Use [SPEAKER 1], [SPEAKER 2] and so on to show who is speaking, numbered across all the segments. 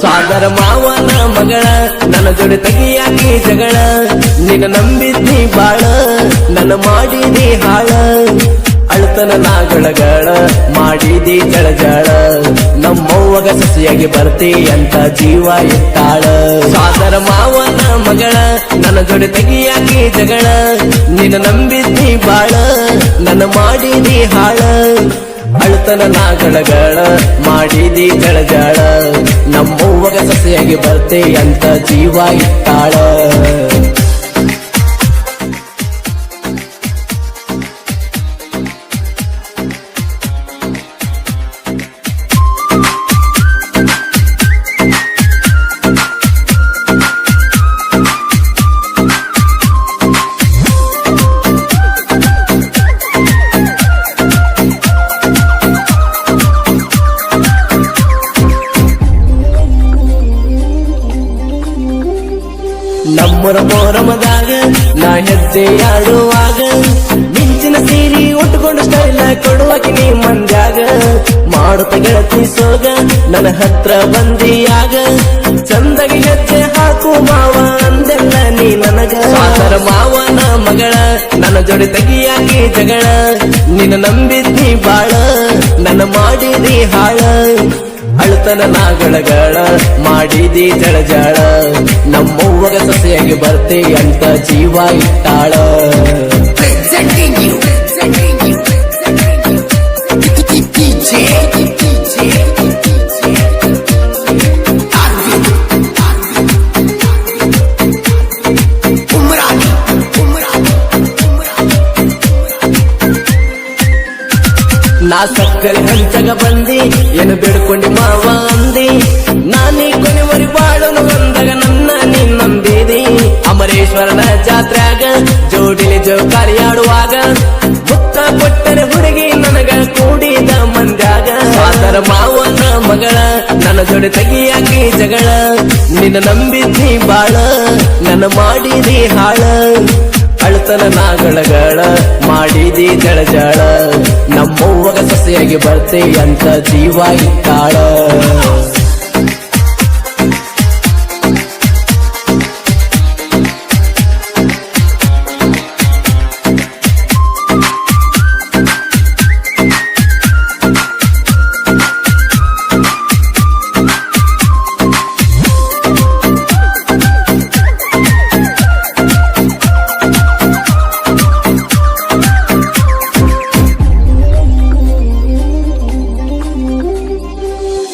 [SPEAKER 1] ಸಾಗರ ಮಾವನ ಮಗಳ ನನ್ನ ಜೋಡಿ ತೆಗಿಯಾಕಿ ಜಗಳ ನಿನ್ನ ನಂಬಿದ್ನಿ ಬಾಳ ನನ್ನ ಮಾಡಿದಿ ಹಾಳ ಅಳ್ತನ ನಾಗಳಗಳ ಮಾಡಿದಿ ಜಳಜಾಳ ನಮ್ಮವ್ವಗ ಸಸಿಯಾಗಿ ಬರ್ತಿ ಅಂತ ಜೀವ ಇಟ್ಟಾಳ ಸಾಗರ ಮಾವನ ಮಗಳ ನನ್ನ ಜೋಡಿ ತೆಗಿಯಾಕಿ ಜಗಳ ನಿನ್ನ ನಂಬಿದ್ನಿ ಬಾಳ ನನ್ನ ಮಾಡಿದಿ ಹಾಳ ಅಳ್ತನ ನಾಗಳಗಳ ಮಾಡಿದಿ ಜಳಜಾಳ ನಮ್ಮವ್ವಗ ಸಸಿಯಾಗಿ ಬರ್ತೆ ಅಂತ ಜೀವ ಇಟ್ಟಾಳ ನಮ್ಮರ ಮೋರಮದಾಗ ನಾ ಹೆಜ್ಜೆ ಆಡುವಾಗ ಮಿಂಚಿನ ಸೀರಿ ಉಟ್ಕೊಂಡು ಸ್ಟೈಲ ಕೊಡುವಾಕಿ ನೀ ಮಂದ್ಯಾಗ ಮಾಡುತ್ತ ಗೆಳತಿ ಸೋಗ ನನ್ನ ಹತ್ರ ಬಂದಿಯಾಗ ಚಂದಗೆ ಹೆಜ್ಜೆ ಹಾಕು ಮಾವ ಅಂದೆಲ್ಲ ನೀ ನನಗ ಸಾಗರ ಮಾವನ ಮಗಳ ನನ್ನ ಜೋಡಿ ತೆಗಿಯಾಕಿ ಜಗಳ ನಿನ್ನ ನಂಬಿದ್ನಿ ಬಾಳ ನನ್ನ ಮಾಡಿದಿ ಹಾಳ ಅಳ್ತನ ನಾಗಳಗಳ ಮಾಡಿದಿ ಜಳಜಾಳ ನಮ್ಮವ್ವಗ ಸಸಿಯಾಗಿ ಬರ್ತೆ ಅಂತ ಜೀವ ಇಟ್ಟಾಳ ನಾ ಸಕ್ಕರೆ ಹಂಚಗ ಬಂದಿ ಏನು ಬೇಡ್ಕೊಂಡಿ ಮಾವ ಅಂದಿ ನಾನೀ ಕೊನೆವರಿ ಬಾಳನು ಬಂದಾಗ ನನ್ನ ನೀ ನಂಬಿದಿ ಅಮರೇಶ್ವರನ ಜಾತ್ರ್ಯಾಗ ಜೋಡಿಲಿ ಜೋಕಾಲಿ ಆಡುವಾಗ ಮುತ್ತ ಕೊಟ್ಟರೆ ಹುಡುಗಿ ನನಗ ಕೂಡಿದ ಮಂದ್ಯಾಗ ಸಾಗರ ಮಾವನ ಮಗಳ ನನ್ನ ಜೋಡಿ ತೆಗಿಯಾಕಿ ಜಗಳ ನಿನ್ನ ನಂಬಿದ್ನಿ ಬಾಳ ನನ್ನ ಮಾಡಿದಿ ಹಾಳ ಅಳ್ತನ ನಾಗಳಗಳ ಮಾಡಿದಿ ಜಳಜಾಳ ನಮ್ಮವ್ವಗ ಸಸಿಯಾಗಿ ಬರ್ತೆ ಅಂತ ಜೀವ ಇಟ್ಟಾಳ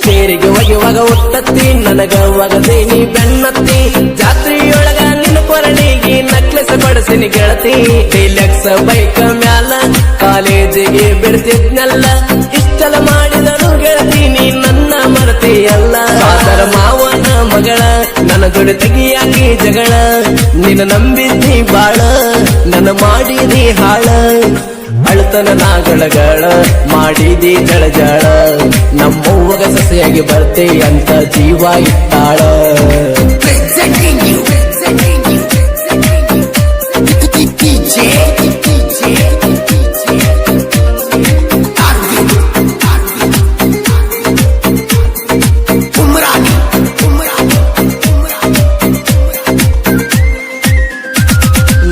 [SPEAKER 1] ತೇರಿಗೆ ಒಗೆವಾಗ ಉತ್ತತ್ತಿ ನನಗ ಒಗದೇನಿ ಬೆನ್ನತ್ತಿ ಜಾತ್ರೆಯೊಳಗ ನಿನ್ನ ಕೊರಳಿಗೆ ನಕ್ಲೆಸ್ ಕೊಡಸಿನಿ ಗೆಳತಿ ಡಿಲೆಕ್ಸ್ ಬೈಕ್ ಮ್ಯಾಲ ಕಾಲೇಜಿಗೆ ಬಿಡ್ತಿದ್ನಲ್ಲ ಇಷ್ಟೆಲ್ಲ ಮಾಡಿದನು ಗೆಳತಿ ನೀ ನನ್ನ ಮರತಿಯಲ್ಲ ಸಾಗರ ಮಾವನ ಮಗಳ ನನ್ನ ಜೋಡಿ ತೆಗಿಯಾಕಿ ಜಗಳ ನಿನ್ನ ನಂಬಿದ್ನಿ ಬಾಳ ನನ್ನ ಮಾಡಿದಿ ಹಾಳ ಅಳ್ತನ ನಾಗಳಗಳ ಮಾಡಿದಿ ಜಳಜಾಳ ನಮ್ಮವ್ವಗ ಸಸಿಯಾಗಿ ಬರ್ತೆ ಅಂತ ಜೀವ ಇಟ್ಟಾಳ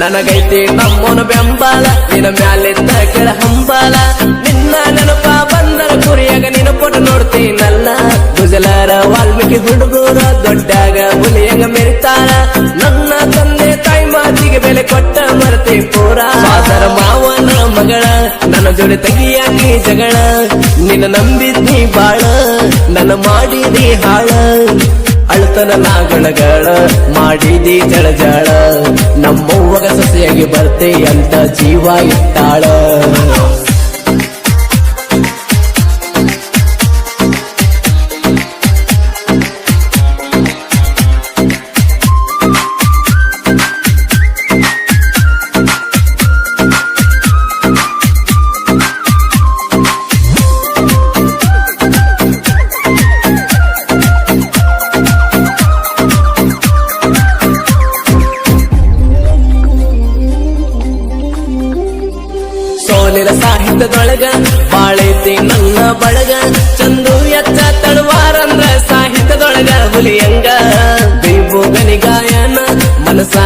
[SPEAKER 1] ನನಗೈತಿ ನಮ್ಮನ ಬೆಂಬಲ ನಿನ್ನ ಮ್ಯಾಲೆತ್ತ ಕೆಳ ಹಂಬಲ ನಿನ್ನ ನೆನಪ ಬಂದರ ಕುರಿಯಾಗ ನಿನ್ನ ಪೊಟ ನೋಡ್ತೀನಲ್ಲ ಗುಜಲಾರ ವಾಲ್ಮೀಕಿ ಹುಡುಗರ ದೊಡ್ಡಾಗ ಹುಲಿಯಂಗ ಮೆರಿತಾರ ನನ್ನ ತಂದೆ ತಾಯಿ ಮಾತಿಗೆ ಬೆಲೆ ಕೊಟ್ಟ ಮರತೆ ಪೂರ ಸಾಗರ ಮಾವನ ಮಗಳ ನನ್ನ ಜೋಡಿ ತೆಗಿಯಾಕಿ ಜಗಳ ನಿನ್ನ ನಂಬಿದ್ನಿ ಬಾಳ ನನ್ನ ಮಾಡಿದಿ ಹಾಳ ಅಳ್ತನ ನಾಗಳಗಳ ಮಾಡಿದಿ ಜಳಜಾಳ ನಮ್ಮವ್ವಗ ಸಸಿಯಾಗಿ ಬರ್ತೆ ಅಂತ ಜೀವ ಇಟ್ಟಾಳ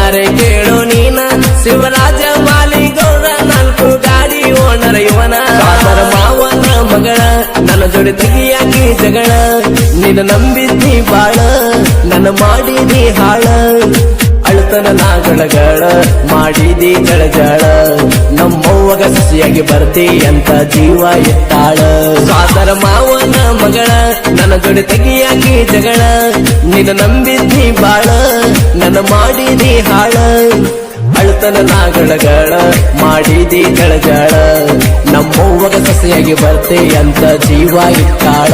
[SPEAKER 1] ಹೇಳ್ತಾರೆ ಕೇಳು ನೀನ ಶಿವರಾಜ ಮಾಲಿಗೌಡ 4 ಗಾಡಿ ಓನರ್ ಇವನ ಸಾದರ ಮಾವನ ಮಗಳ ನನ್ನ ಜೋಡಿ ತೆಗಿಯಾಕಿ ಜಗಳ ನಿನ್ನ ನಂಬಿದ್ದಿ ಬಾಳ ನನ್ನ ಮಾಡಿದಿ ಹಾಳ ಅಳುತನ ನಾಗಳಗಳ ಮಾಡಿದಿ ಜಳಜಾಳ ನಮ್ಮವ್ವಗ ಸಸಿಯಾಗಿ ಬರ್ತಿ ಅಂತ ಜೀವ ಇಟ್ಟಾಳ ಸಾದರ ಮಾವನ ಮಗಳ ನನ್ನ ಜೋಡಿ ತೆಗಿಯಾಕಿ ಜಗಳ ನಿನ್ನ ನಂಬಿದ್ದಿ ಬಾಳ ನನ್ನ ಮಾಡಿದಿ ಹಾಳ ಅಳುತನ ನಾಗಳಗಳ ಮಾಡಿದಿ ಜಳಜಾಳ ನಮ್ಮವ್ವಗ ಸಸಿಯಾಗಿ ಬರ್ತಿ ಅಂತ ಜೀವ ಇಟ್ಟಾಳ